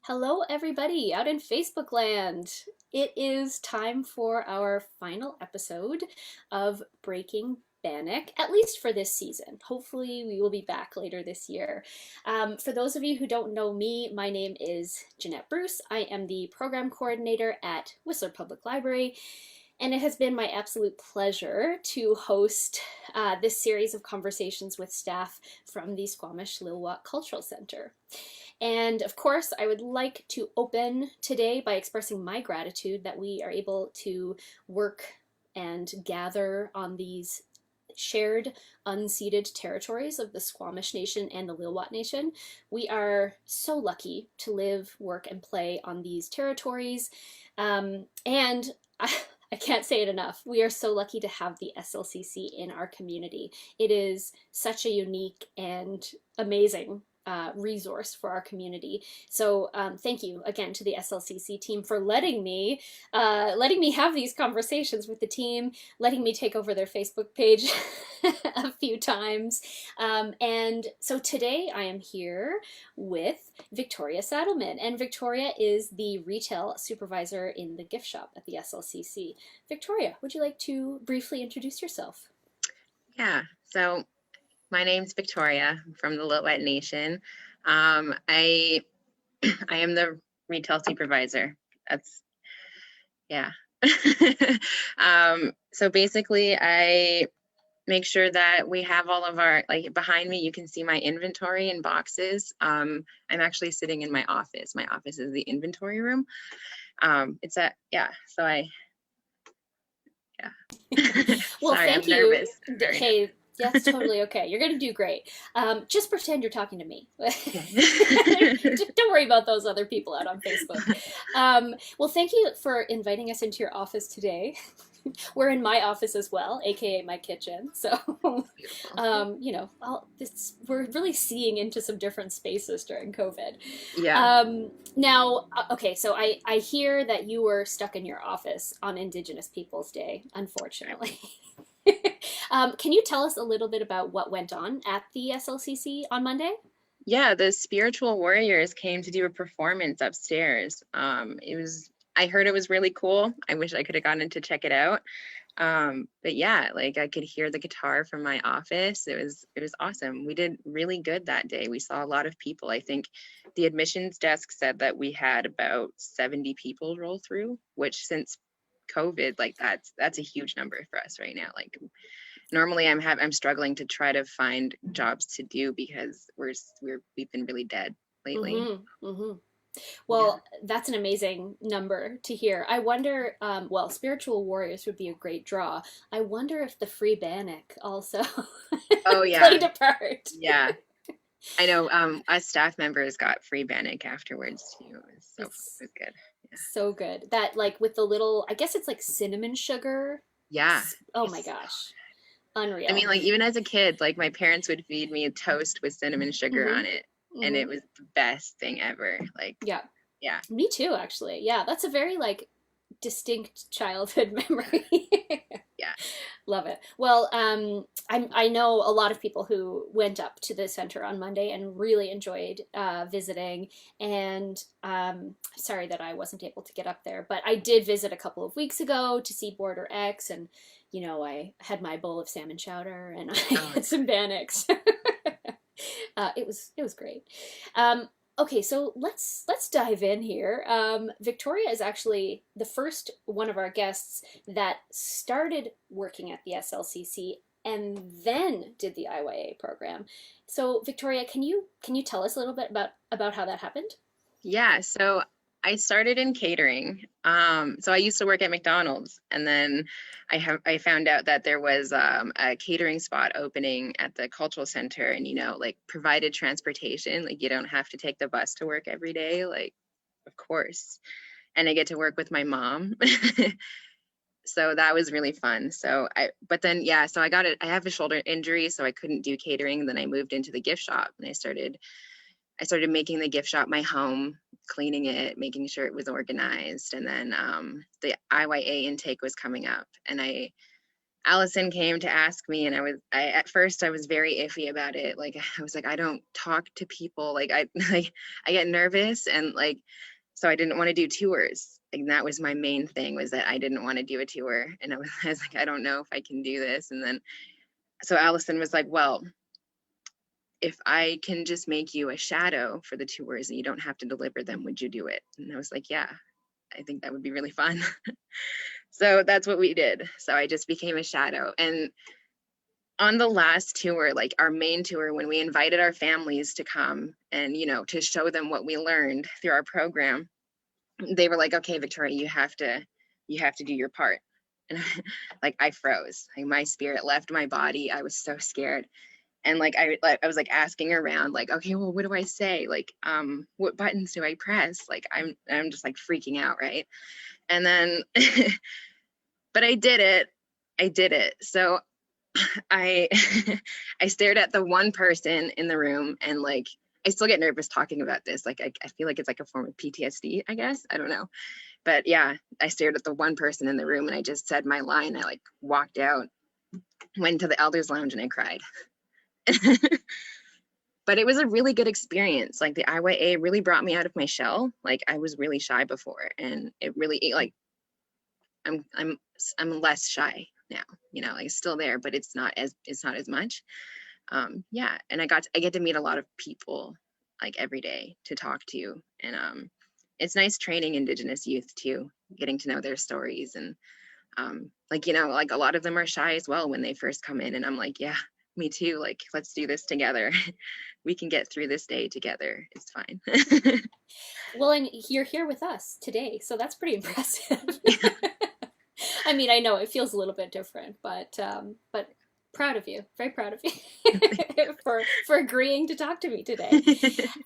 Hello, everybody out in Facebook land. It is time for our final episode of Breaking Bannock, at least for this season. Hopefully, we will be back later this year. For those of you who don't know me, my name is Jeanette Bruce. I am the program coordinator at Whistler Public Library, and it has been my absolute pleasure to host this series of conversations with staff from the Squamish Lil'wat Cultural Center. And of course, I would like to open today by expressing my gratitude that we are able to work and gather on these shared unceded territories of the Squamish Nation and the Lil'wat Nation. We are so lucky to live, work, and play on these territories. And I can't say it enough. We are so lucky to have the SLCC in our community. It is such a unique and amazing resource for our community. So thank you again to the SLCC team for letting me have these conversations with the team, letting me take over their Facebook page a few times. And so today I am here with Victoria Saddleman, and Victoria is the retail supervisor in the gift shop at the SLCC. Victoria, would you like to briefly introduce yourself? Yeah, so my name's Victoria. I'm from the Lil'wat Nation. I I am the retail supervisor. That's yeah. So basically, I make sure that we have all of our, like behind me, you can see my inventory in boxes. I'm actually sitting in my office. My office is the inventory room. It's a yeah. So I yeah. Well, Sorry, I'm thank you. nervous. I'm very Hey, that's totally okay. You're going to do great. Just pretend you're talking to me. nervous. Don't worry about those other people out on Facebook. Well, thank you for inviting us into your office today. We're in my office as well, aka my kitchen. So, Beautiful. we're really seeing into some different spaces during COVID. Yeah. Now, okay, so I hear that you were stuck in your office on Indigenous Peoples Day, unfortunately. Can you tell us a little bit about what went on at the SLCC on Monday? Yeah, the spiritual warriors came to do a performance upstairs. I heard it was really cool. I wish I could have gotten to check it out. But yeah, like I could hear the guitar from my office. It was awesome. We did really good that day. We saw a lot of people. I think the admissions desk said that we had about 70 people roll through, which since COVID, like that's a huge number for us right now. Like normally I'm struggling to try to find jobs to do because we've been really dead lately. Mm-hmm. Mm-hmm. Yeah. Well, that's an amazing number to hear. I wonder, well, Spiritual Warriors would be a great draw. I wonder if the free Bannock also Oh yeah. played a part. Yeah. I know us staff members got free Bannock afterwards too. It It's was good. so good. That, like, with the little, I guess it's like cinnamon sugar. Yeah. Oh my It's, gosh. I mean, Unreal. like even as a kid, like my parents would feed me a toast with cinnamon sugar Mm-hmm. on it, and Mm-hmm. it was the best thing ever. Like, Yeah. yeah, Me too, actually. Yeah, that's a very, like, distinct childhood memory. yeah. Love it. Well, I know a lot of people who went up to the center on Monday and really enjoyed visiting. And sorry that I wasn't able to get up there, but I did visit a couple of weeks ago to see Border X, and I had my bowl of salmon chowder and I Oh, had some Bannocks. It was great. Okay, so let's dive in here. Victoria is actually the first one of our guests that started working at the SLCC and then did the IYA program. So Victoria, can you tell us a little bit about how that happened? yeah, so I started in catering. So I used to work at McDonald's, and then I found out that there was a catering spot opening at the cultural center, and like provided transportation. Like you don't have to take the bus to work every day. Like, of course. And I get to work with my mom. So that was really fun. But then yeah, so I have a shoulder injury, so I couldn't do catering. Then I moved into the gift shop, and I started making the gift shop my home, cleaning it, making sure it was organized. And then the IYA intake was coming up, and Allison came to ask me, and I at first I was very iffy about it. Like I was like, I don't talk to people. Like I like I get nervous, and like so I didn't want to do tours. Like that was my main thing, was that I didn't want to do a tour, and I was like, I don't know if I can do this. And then so Allison was like, well, if I can just make you a shadow for the tours and you don't have to deliver them, would you do it? And I was like, yeah, I think that would be really fun. So that's what we did. So I just became a shadow. And on the last tour, like our main tour, when we invited our families to come and, you know, to show them what we learned through our program, they were like, okay, Victoria, you have to do your part. And like I froze. Like my spirit left my body. I was so scared. And like I was like asking around, like, okay, well, what do I say? Like, what buttons do I press? Like I'm just like freaking out, right? And then but I did it. I did it. So I I stared at the one person in the room, and like I still get nervous talking about this. Like I feel like it's like a form of PTSD, I guess. I don't know. But yeah, I stared at the one person in the room and I just said my line. I like walked out, went to the elders lounge, and I cried. But it was a really good experience. Like the IYA really brought me out of my shell. Like I was really shy before, and it really like I'm less shy now. You know, like it's still there, but it's not as much. Yeah, and I get to meet a lot of people like every day to talk to, and it's nice training Indigenous youth too, getting to know their stories. And like, you know, like a lot of them are shy as well when they first come in, and I'm like, yeah, me too, like let's do this together. We can get through this day together, it's fine. Well, and you're here with us today, so that's pretty impressive. I mean, I know it feels a little bit different, but proud of you, very proud of you for agreeing to talk to me today.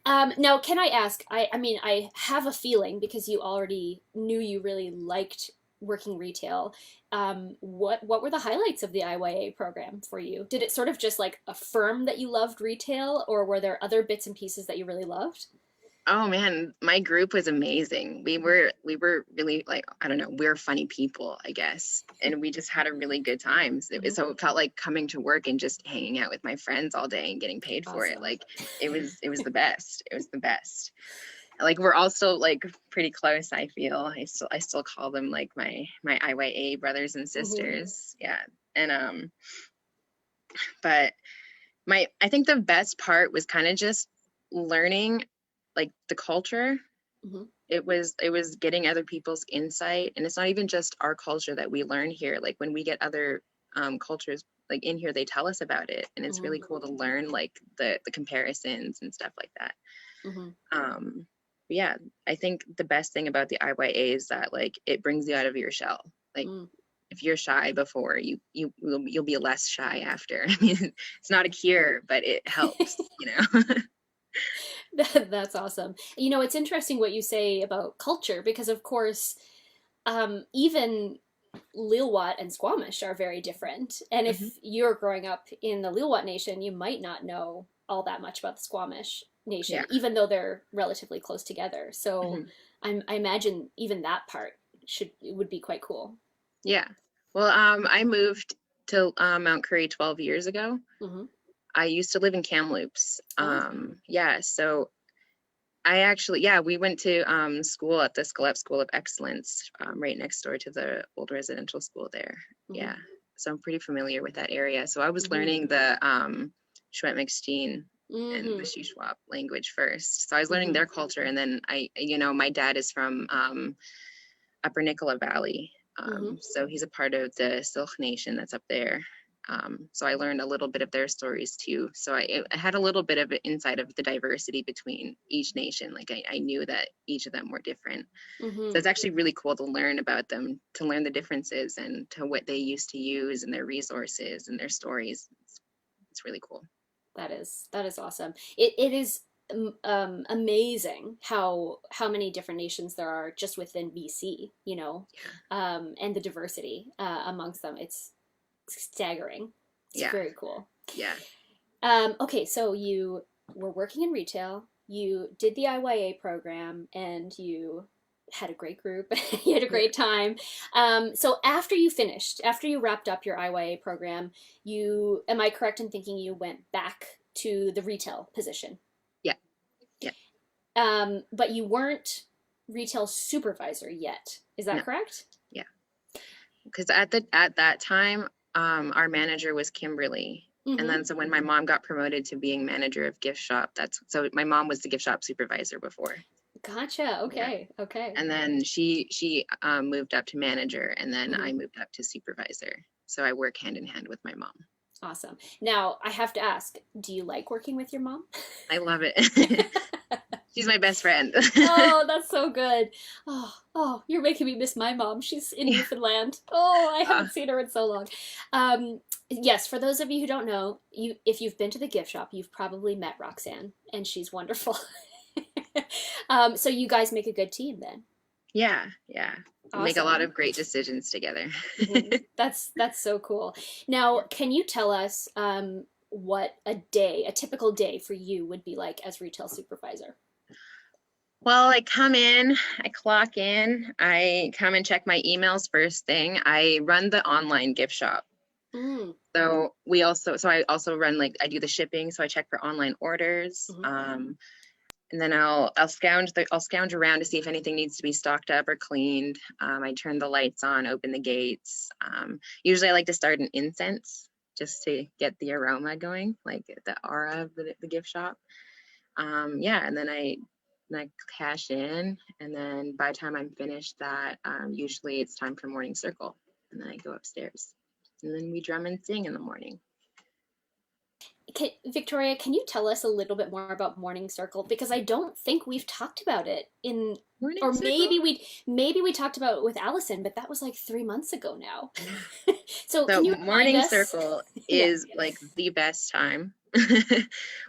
Now, can I ask? I mean, I have a feeling because you already knew you really liked working retail. What were the highlights of the IYA program for you? Did it sort of just like affirm that you loved retail, or were there other bits and pieces that you really loved? Oh man, my group was amazing. We were really like, I don't know, we're funny people, I guess. And we just had a really good time. Mhm. So it felt like coming to work and just hanging out with my friends all day and getting paid for it. Awesome. Like it was the best. It was the best. Like we're all still like pretty close, I feel. I still call them like my IYA brothers and Hmm. sisters. Yeah. And but my I think the best part was kind of just learning like the culture. Hmm. It was getting other people's insight, and it's not even just our culture that we learn here. Like when we get other cultures like in here, they tell us about it, and it's Hmm. really cool to learn like the comparisons and stuff like that. Hmm. Yeah, I think the best thing about the IYA is that like it brings you out of your shell. Like Mm. if you're shy before, you'll be less shy after. I mean, it's not a cure, but it helps, you know. That's awesome. You know, it's interesting what you say about culture because, of course, even Lilwat and Squamish are very different. And Hmm. if you're growing up in the Lilwat Nation, you might not know all that much about the Squamish Yeah. Nation, even though they're relatively close together. So Hmm. I imagine even that part would be quite cool. Yeah. Well, I moved to Mount Currie 12 years ago. Hmm. I used to live in Kamloops. Oh. Yeah, so I actually, yeah, we went to school at the Scalep School of Excellence, right next door to the old residential school there. Hmm. Yeah, so I'm pretty familiar with that area. So I was Hmm. learning the Shwet and the Hmm. Shuswap language first. So I was learning Hmm. their culture, and then you know, my dad is from Upper Nicola Valley. Hmm. So he's a part of the Silk Nation that's up there. So I learned a little bit of their stories too. So I had a little bit of an insight of the diversity between each nation. Like I knew that each of them were different. So Hmm. it's actually really cool to learn about them, to learn the differences and to what they used to use and their resources and their stories. It's really cool. That is awesome. It is amazing how many different nations there are just within BC, you know, and the diversity amongst them. It's staggering. It's Yeah, very cool. yeah, Okay, so you were working in retail, you did the IYA program, and you had a great group. You had a Yeah. great time. So after you wrapped up your IYA program, am I correct in thinking you went back to the retail position? Yeah. Yeah. But you weren't retail supervisor yet. Is that No. correct? Yeah. Because at that time, our manager was Kimberly. And Mm-hmm. then so when my mom got promoted to being manager of gift shop, that's so my mom was the gift shop supervisor before. Gotcha. Yeah. Okay. Okay. And then she moved up to manager, and then Mm-hmm. I moved up to supervisor. So I work hand in hand with my mom. Awesome. Now, I have to ask, do you like working with your mom? I love it. She's my best friend. Oh, that's so good. Oh, you're making me miss my mom. She's in Yeah. Newfoundland. Oh, I Uh, haven't seen her in so long. Yes, for those of you who don't know, if you've been to the gift shop, you've probably met Roxanne, and she's wonderful. So you guys make a good team then. yeah, yeah. We make a lot Awesome. of great decisions together. That's so cool. Now, can you tell us what a typical day for you would be like as retail supervisor? Well, I come in, I clock in, I come and check my emails first thing. I run the online gift shop. Mm, So I also run, like, I do the shipping, so I check for online orders. mhm. And then I'll scrounge around to see if anything needs to be stocked up or cleaned. I turn the lights on, open the gates. Usually I like to start an incense just to get the aroma going, like the aura of the gift shop. Yeah, and then I cash in, and then by the time I'm finished that, usually it's time for morning circle, and then I go upstairs, and then we drum and sing in the morning. Victoria, can you tell us a little bit more about Morning Circle? Because I don't think we've talked about it in, Morning or circle. maybe we talked about it with Allison, but that was like 3 months ago now. Yeah. So So can you remind morning us? circle Yeah. is like the best time.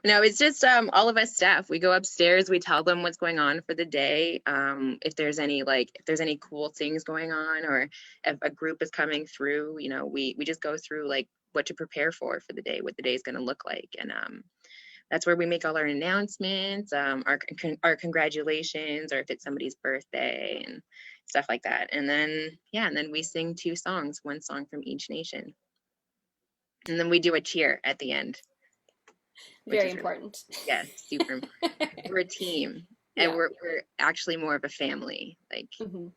No, it's just all of us staff. We go upstairs, we tell them what's going on for the day. If there's any cool things going on, or if a group is coming through, we just go through like what to prepare for the day, what the day is going to look like. And that's where we make all our announcements, our congratulations, or if it's somebody's birthday and stuff like that. And then, yeah, and then we sing 2 songs, one song from each nation. And then we do a cheer at the end, which Very is really, important. yeah, super important. We're a team, and Yeah. we're actually more of a family. Like, Hmm.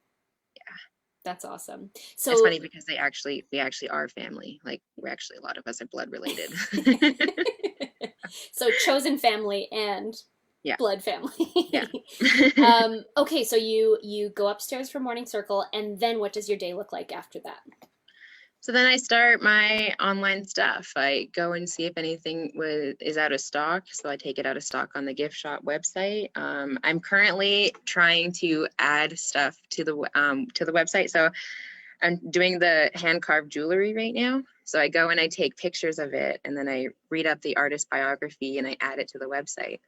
yeah, That's awesome. it's So funny because we actually are family. Like, we're actually, a lot of us are blood related. so chosen family and Yeah, blood family. yeah. Okay, so you go upstairs for morning circle, and then what does your day look like after that? So then I start my online stuff. I go and see if anything is out of stock. So I take it out of stock on the gift shop website. I'm currently trying to add stuff to the website. So I'm doing the hand carved jewelry right now. So I go and I take pictures of it, and then I read up the artist biography and I add it to the website.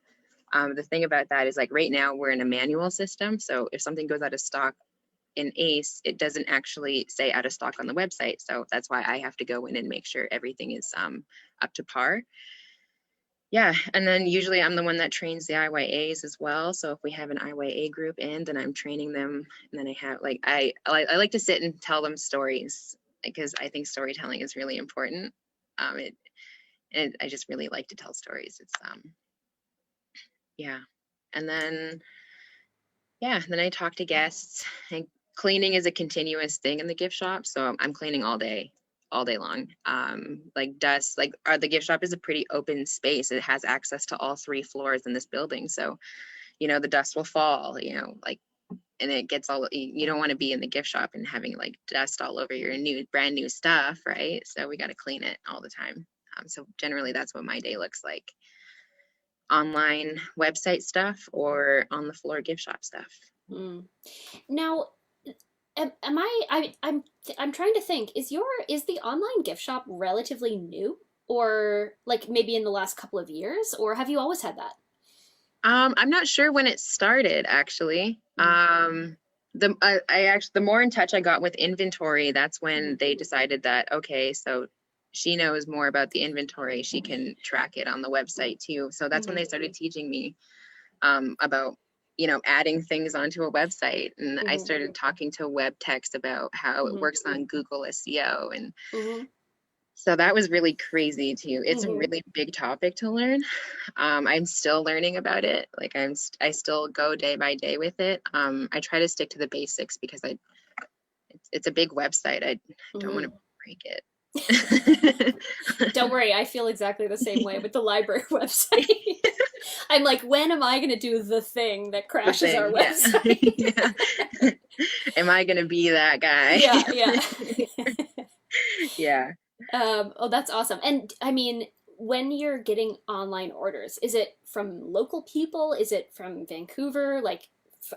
The thing about that is, like, right now we're in a manual system. So if something goes out of stock in ACE, it doesn't actually say out of stock on the website. So that's why I have to go in and make sure everything is up to par. Yeah, and then usually I'm the one that trains the IYAs as well. So if we have an IYA group in, then I'm training them, and then I have I like to sit and tell them stories, because I think storytelling is really important. I just really like to tell stories. It's yeah, and then I talk to guests. And cleaning is a continuous thing in the gift shop, so I'm cleaning all day long. Like dust, like the gift shop is a pretty open space. It has access to all 3 floors in this building, so the dust will fall. Like, and it gets all. You don't want to be in the gift shop and having like dust all over your brand new stuff, right? So we got to clean it all the time. So generally, that's what my day looks like: online website stuff or on the floor gift shop stuff. Mm. Now, am I'm trying to think. Is the online gift shop relatively new, or like maybe in the last couple of years, or have you always had that? I'm not sure when it started, actually. Mm-hmm. The more in touch I got with inventory, that's Mm-hmm. when they decided that, okay, so she knows more about the inventory. She can track it on the website too. So that's when Mm-hmm. they started teaching me about, adding things onto a website. And I Mm-hmm. started talking to web techs about how it Mm-hmm. works on Google SEO. And Mm-hmm. so that was really crazy too. It's a Mm-hmm. really big topic to learn. I'm still learning about it. Like I still go day by day with it. I try to stick to the basics because it's a big website. I don't want Mm-hmm. to break it. Don't worry, I feel exactly the same way with the library website. I'm like, when am I going to do the thing that The crashes our thing, yeah. website? Yeah. Am I gonna be that guy? Yeah, yeah. Yeah. Oh, that's awesome. And I mean, when you're getting online orders, is it from local people? Is it from Vancouver? Like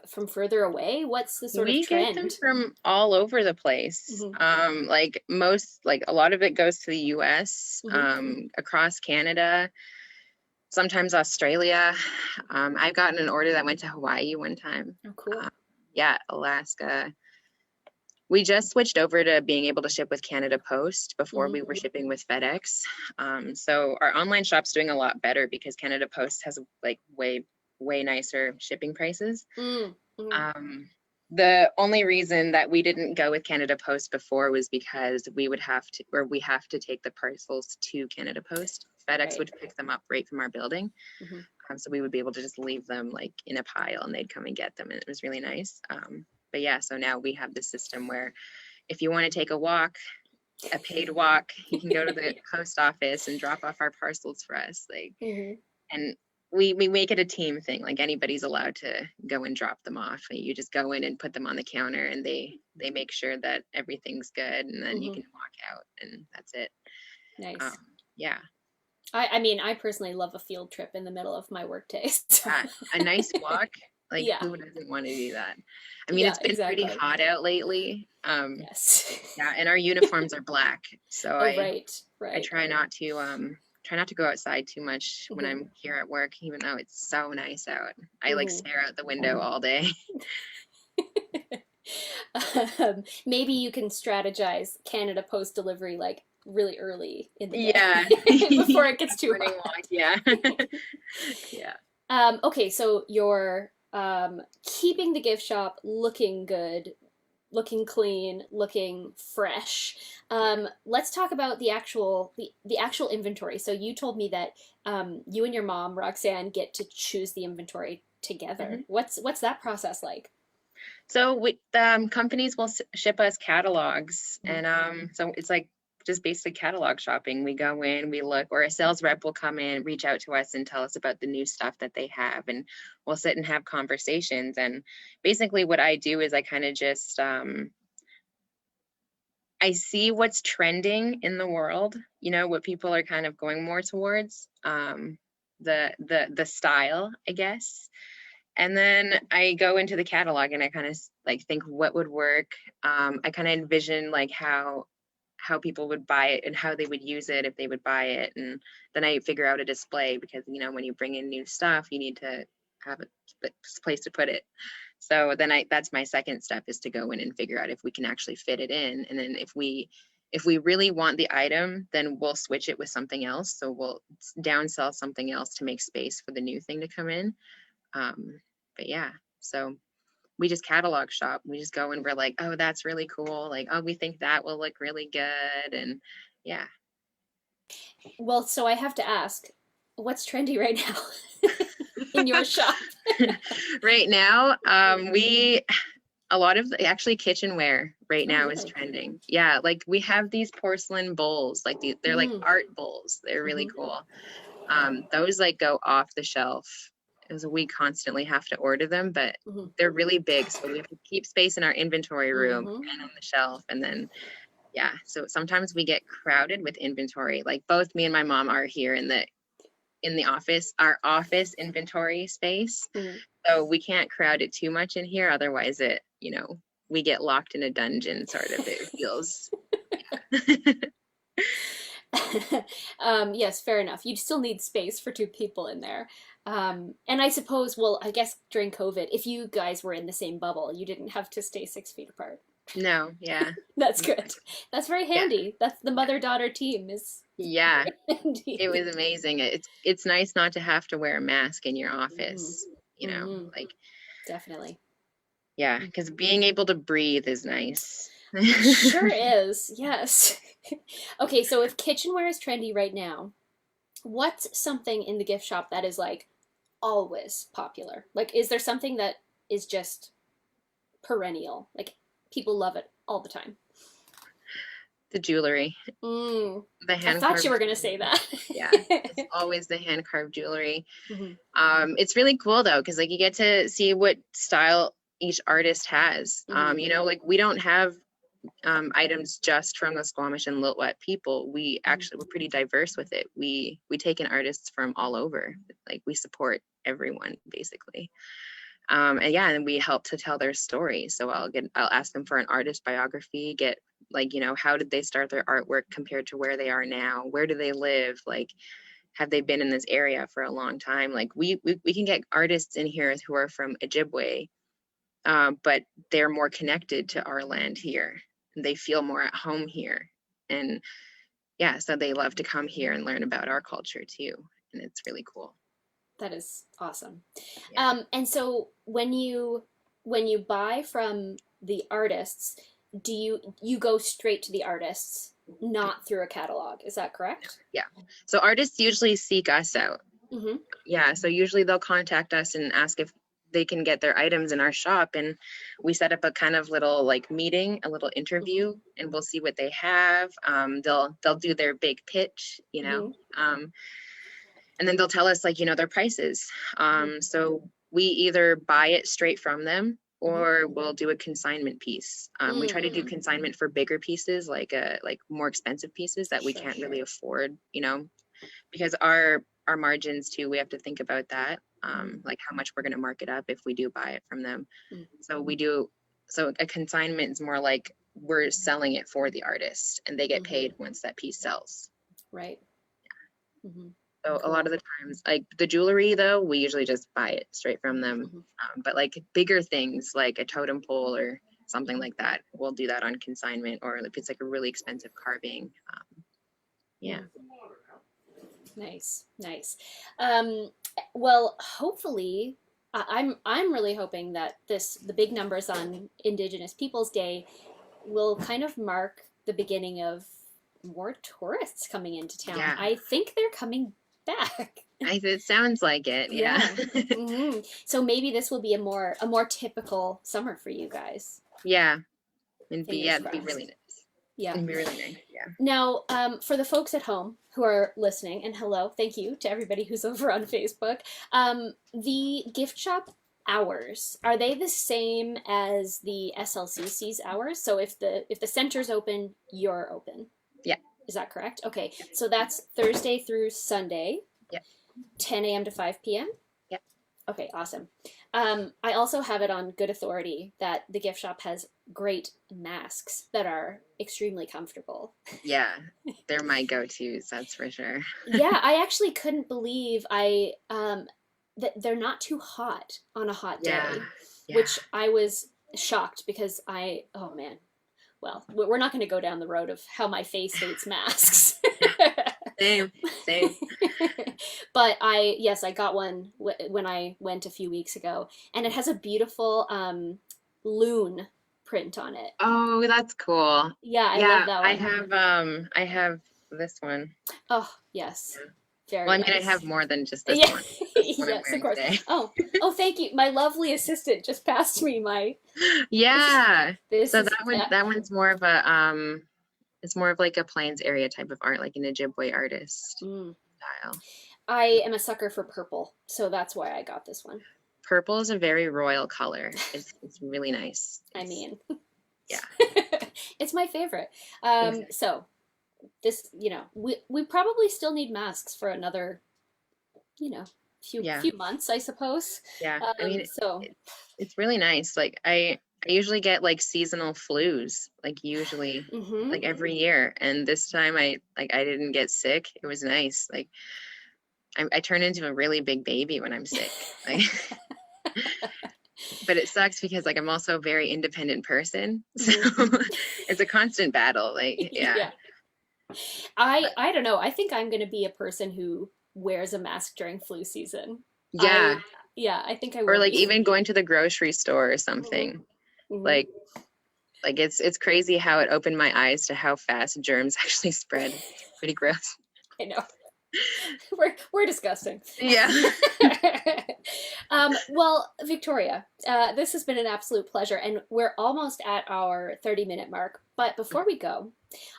from further away? What's the sort of We get them trend? from all over the place. Hmm. Like a lot of it goes to the US, Hmm. across Canada, sometimes Australia. I've gotten an order that went to Hawaii one time. Oh, cool. Um, yeah, Alaska. We just switched over to being able to ship with Canada Post. Before Hmm. we were shipping with FedEx. So our online shop's doing a lot better because Canada Post has like way nicer shipping prices. Mm. Hmm. Um, the only reason that we didn't go with Canada Post before was because we have to take the parcels to Canada Post. FedEx Right. would pick them up right from our building. Hmm. So we would be able to just leave them like in a pile and they'd come and get them. And it was really nice. But yeah, so now we have this system where if you want to take a paid walk, you can go to the post office and drop off our parcels for us. Hmm. And we make it a team thing. Like anybody's allowed to go and drop them off. You just go in and put them on the counter and they make sure that everything's good and then you Hmm. can walk out and that's it. Nice. Yeah. I mean, I personally love a field trip in the middle of my workday. So. Yeah. A nice walk. Like Yeah. who doesn't want to do that? I mean, Yeah, it's been pretty exactly. hot out lately. Yes. Yeah, and our uniforms are black. So Oh, I right, I right. try not to go outside too much when Hmm. I'm here at work, even though it's so nice out. I like Hmm. stare out the window all day. Maybe you can strategize Canada Post delivery like really early in the day Yeah. before it gets too Morning hot. walk, yeah. Yeah. Okay, so you're keeping the gift shop looking good, looking clean, looking fresh. Let's talk about the actual inventory. So you told me that you and your mom, Roxanne, get to choose the inventory together. Mhm. What's that process like? So companies will ship us catalogs, Mm-hmm. and so it's like just basic catalog shopping. We go in, we look, or a sales rep will come in, reach out to us, and tell us about the new stuff that they have, and we'll sit and have conversations. And basically, what I do is I kind of just I see what's trending in the world. What people are kind of going more towards, the style, I guess. And then I go into the catalog and I kind of like think what would work. I kind of envision like how people would buy it and how they would use it if they would buy it. And then I figure out a display because when you bring in new stuff, you need to have a place to put it. So then that's my second step, is to go in and figure out if we can actually fit it in. And then if we really want the item, then we'll switch it with something else. So we'll downsell something else to make space for the new thing to come in. But yeah, so we just catalog shop. We just go and we're like, oh, that's really cool. Like, oh, we think that will look really good. And yeah. Well, so I have to ask, what's trendy right now in your shop? Right now, a lot of actually kitchenware right Oh, now is really? trending. Yeah, like we have these porcelain bowls, like they're like Mm. art bowls. They're really Hmm. cool. Those like go off the shelf. As we constantly have to order them, but Hmm. they're really big, so we have to keep space in our inventory room Hmm. and on the shelf. And then yeah, so sometimes we get crowded with inventory. Like both me and my mom are here in the office, our office inventory space. Hmm. So we can't crowd it too much in here, otherwise we get locked in a dungeon sort of. It feels yeah. Yes, fair enough. You still need space for two people in there. And I suppose, well, I guess during COVID, if you guys were in the same bubble, you didn't have to stay 6 feet apart. No, yeah. That's good. That's very Yeah. handy. That's the mother-daughter team is Yeah. very It handy. was amazing. It's nice not to have to wear a mask in your Hmm. office, Hmm. like Definitely. Yeah, because being able to breathe is nice. It sure is. Yes. Okay, so if kitchenware is trendy right now, what's something in the gift shop that is like always popular? Like, is there something that is just perennial? Like, people love it all the time. The jewelry, Mm, the I hand thought you carved were gonna say jewelry. that. Yeah, it's always the hand carved jewelry. Mhm, It's really cool though, because like you get to see what style each artist has. mhm, Like we don't have items just from the Squamish and Lilwet people. mhm, We're pretty diverse with it. We take in artists from all over. Like we support everyone basically. And yeah, and we help to tell their story. So I'll ask them for an artist biography, get like, how did they start their artwork compared to where they are now? Where do they live? Like, have they been in this area for a long time? Like we can get artists in here who are from Ojibwe, but they're more connected to our land here. And they feel more at home here. And yeah, so they love to come here and learn about our culture too. And it's really cool. that is awesome. Yeah. And so when you buy from the artists, do you go straight to the artists, not through a catalog? Is that correct? Yeah. So artists usually seek us out. Mm-hmm. Yeah, so usually they'll contact us and ask if they can get their items in our shop, and we set up a kind of little like meeting, a little Mm-hmm. interview, and we'll see what they have. They'll do their big pitch, Mm-hmm. and then they'll tell us like their prices. Mm-hmm. So we either buy it straight from them Mm-hmm. or we'll do a consignment piece. We try to do Mm, consignment for bigger pieces, like more expensive pieces that we sure. can't really afford, because our margins too, we have to think about that, Mm-hmm. like how much we're going to mark it up if we do buy it from them. Mm, So we do. So a consignment is more like we're selling it for the artist and they get mm-hmm. paid once that piece sells. Right. Mm-hmm. So a lot of Cool. the times, like the jewelry though, we usually just buy it straight from them. Mm-hmm. But like bigger things like a totem pole or something like that, we'll do that on consignment, or if it's like a really expensive carving. Yeah. Mm. Nice, nice. Um, well, hopefully, I'm really hoping that the big numbers on Indigenous Peoples Day will kind of mark the beginning of more tourists coming into town. Yeah. I think they're coming back. It sounds like it. Yeah. Yeah. Hmm. So maybe this will be a more typical summer for you guys. Yeah. Fingers It'd be really crossed. nice. Yeah. It'd be really nice. Yeah. Now, for the folks at home who are listening, and hello, thank you to everybody who's over on Facebook. The gift shop hours, are they the same as the SLCC's hours? So if the center's open, you're open. Yeah. Is that correct? Okay, so that's Thursday through Sunday, Yeah. 10 a.m. to 5 p.m. Yeah. Okay, awesome. I also have it on good authority that the gift shop has great masks that are extremely comfortable. Yeah. They're my go-tos, that's for sure. Yeah, I actually couldn't believe that they're not too hot on a hot Yeah. day, Yeah. which I was shocked because oh man, well, we're not going to go down the road of how my face hates masks. Same. Same. But yes, I got one when I went a few weeks ago, and it has a beautiful loon print on it. Oh, that's cool. Yeah, I love Yeah, that I one. have I have this one. Oh, yes. Yeah. Very Well, I mean, I nice. have more than just this Yeah, one. This one I'm yes, of wearing course. today. Oh, thank you. My lovely assistant just passed me my. Yeah. This So is that one's more of a it's more of like a Plains area type of art, like an Ojibwe artist mm. style. I am a sucker for purple, so that's why I got this one. Purple is a very royal color. It's really nice. I mean, Yeah. it's my favorite. Exactly. So this, we probably still need masks for another, Yeah. few months, I suppose. Yeah. I mean, So it's really nice. Like I usually get like seasonal flus, like usually mhm. like every year. And this time I didn't get sick. It was nice. Like I turn into a really big baby when I'm sick. Like but it sucks because like I'm also a very independent person. So Mhm. it's a constant battle. Like yeah. Yeah. I don't know. I think I'm going to be a person who wears a mask during flu season. Yeah. Yeah, I think I Or will like be. even going to the grocery store or Mhm. something. Mhm. Like it's crazy how it opened my eyes to how fast germs actually spread. It's pretty gross. I know. We're disgusting. Yeah. Well, Victoria, this has been an absolute pleasure, and we're almost at our 30-minute mark. But before we go,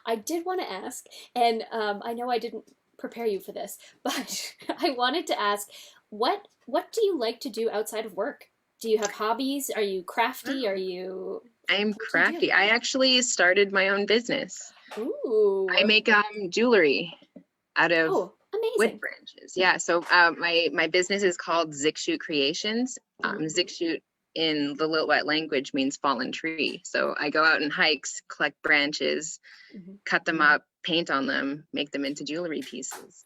I did want to ask, and I know I didn't prepare you for this, but I wanted to ask, what do you like to do outside of work? Do you have hobbies? Are you crafty? Are you I'm what do you do? crafty. I actually started my own business. I Ooh, make jewelry out of oh, wood amazing. branches. Yeah. So my business is called Zikshoot Creations. Mhm, Zikshoot in the Lilwet language means fallen tree. So I go out and hikes, collect branches, mhm. cut them up, paint on them, make them into jewelry pieces.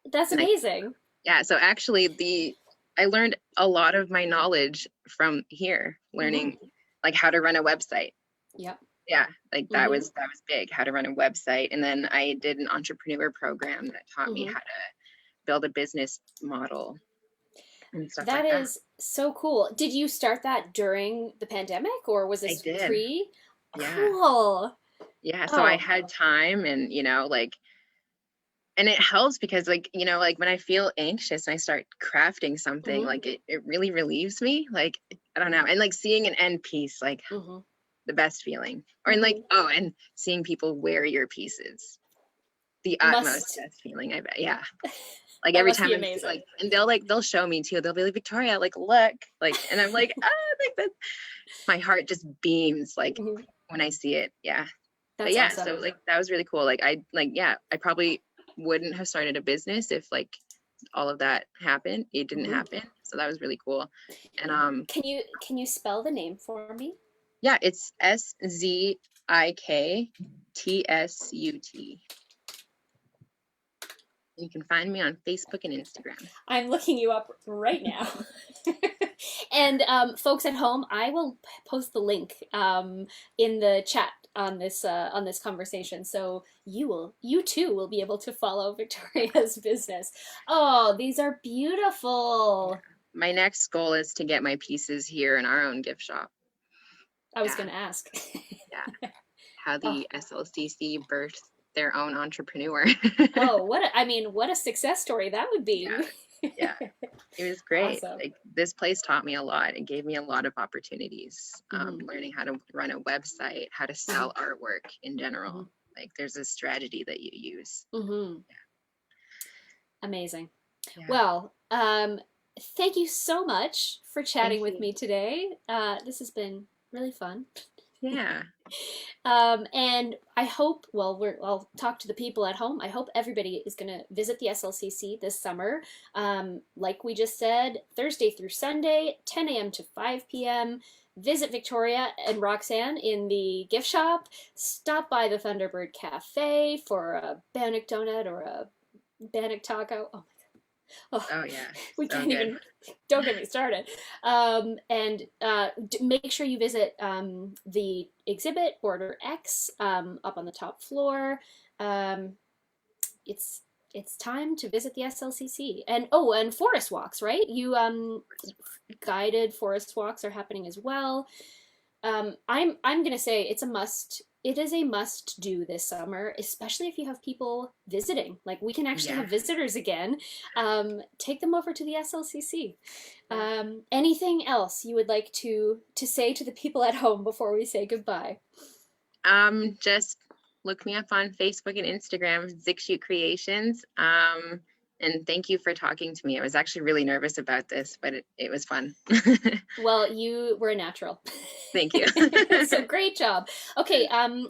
That's And amazing. yeah, so actually I learned a lot of my knowledge from here, Hmm. learning like how to run a website. Yep. Yeah, like Hmm. that was big, how to run a website. And then I did an entrepreneur program that taught me Hmm. how to build a business model and stuff That like that. is so cool. Did you start that during the pandemic or was I this did. pre? Yeah. Cool. Yeah, so I Oh. had time and like and it helps because like like when I feel anxious and I start crafting something Hmm. like it really relieves me, like I don't know, and like seeing an end piece, like Hmm. the best feeling. Or and like Hmm. oh, and seeing people wear your pieces, the utmost Must. best feeling, I bet. Yeah, like That every must time be I'm like, amazing. and they'll show me too, they'll be like, Victoria, like look, like, and I'm like, ah, I think that my heart just beams like Hmm. when I see it. Yeah. But That's yeah, awesome. so like that was really cool. Like I probably wouldn't have started a business if like all of that happened. It didn't Hmm. happen. So that was really cool. And Can you spell the name for me? yeah, it's Ziktut. You can find me on Facebook and Instagram. I'm looking you up right now. And folks at home, I will post the link in the chat on this conversation, so you too will be able to follow Victoria's business. Oh, these are Yeah. beautiful. My next goal is to get my pieces here in our own gift shop. I was Yeah, going to ask. yeah. How Oh, the SLCC birthed their own entrepreneur. oh, I mean, what a success story that would Yeah, be. yeah. It was great. Awesome. Like this place taught me a lot. It gave me a lot of opportunities. Hmm. Learning how to run a website, how to Hmm. sell artwork in Hmm. general. Like there's a strategy that you use. Hmm. Amazing. Yeah. Well, thank you so much for chatting Thank with you. me today. This has been really fun. Yeah. And I hope, well, I'll talk to the people at home. I hope everybody is going to visit the SLCC this summer. Like we just said, Thursday through Sunday, 10 a.m. to 5 p.m. Visit Victoria and Roxanne in the gift shop. Stop by the Thunderbird Cafe for a Bannock donut or a Bannock taco. Oh, oh, Oh yeah. we So can't good. even, don't get me started. And make sure you visit the exhibit Order X up on the top floor. um, it's it's time to visit the SLCC. And oh, and forest walks, right? You guided forest walks are happening as well. I'm gonna say it's a must. It is a must do this summer, especially if you have people visiting. Like we can actually Yeah. have visitors again. Take them over to the SLCC. Yeah. Anything else you would like to say to the people at home before we say goodbye? Just look me up on Facebook and Instagram, Zikshoot Creations. And thank you for talking to me. I was actually really nervous about this, but it was fun. Well, you were a natural. Thank you. So great job. Okay,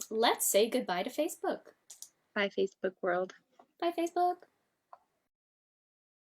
let's say goodbye to Facebook. Bye, Facebook world. Bye, Facebook.